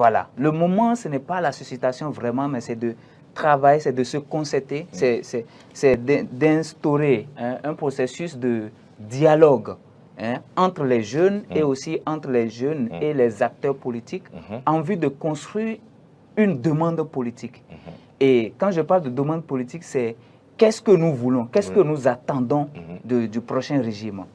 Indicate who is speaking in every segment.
Speaker 1: Voilà. Le moment, ce n'est pas la suscitation vraiment, mais c'est de travailler, c'est de se concerter, c'est d'instaurer un processus de dialogue entre les jeunes et aussi entre les jeunes et les acteurs politiques en vue de construire une demande politique. Et quand je parle de demande politique, c'est qu'est-ce que nous voulons, qu'est-ce que nous attendons du prochain régime.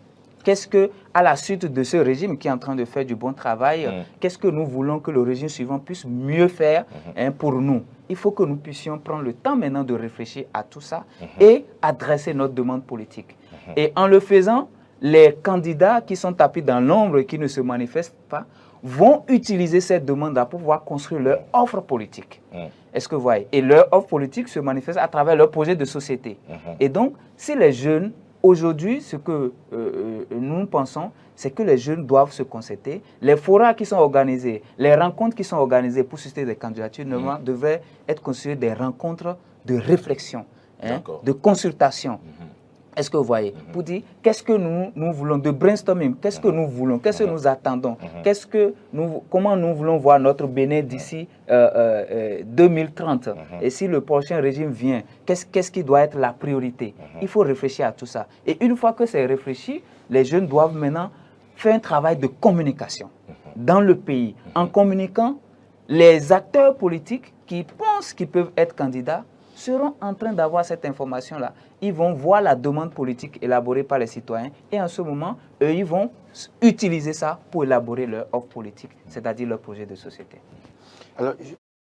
Speaker 1: Qu'est-ce que, à la suite de ce régime qui est en train de faire du bon travail, qu'est-ce que nous voulons que le régime suivant puisse mieux faire pour nous? Il faut que nous puissions prendre le temps maintenant de réfléchir à tout ça et adresser notre demande politique. Et en le faisant, les candidats qui sont tapis dans l'ombre et qui ne se manifestent pas vont utiliser cette demande-là pour pouvoir construire leur offre politique. Est-ce que vous voyez? Et leur offre politique se manifeste à travers leur projet de société. Et donc, si les jeunes, aujourd'hui, ce que nous pensons, c'est que les jeunes doivent se concerter. Les forats qui sont organisés, les rencontres qui sont organisées pour susciter des candidatures devraient être considérées des rencontres de réflexion, de consultation. Est-ce que vous voyez? Pour dire, qu'est-ce que nous voulons, de brainstorming, qu'est-ce que nous voulons, qu'est-ce que nous attendons, comment nous voulons voir notre Bénin d'ici 2030. Et si le prochain régime vient, qu'est-ce qui doit être la priorité? Il faut réfléchir à tout ça. Et une fois que c'est réfléchi, les jeunes doivent maintenant faire un travail de communication dans le pays. En communiquant, les acteurs politiques qui pensent qu'ils peuvent être candidats seront en train d'avoir cette information-là. Ils vont voir la demande politique élaborée par les citoyens et en ce moment, eux, ils vont utiliser ça pour élaborer leur offre politique, c'est-à-dire leur projet de société.
Speaker 2: Alors,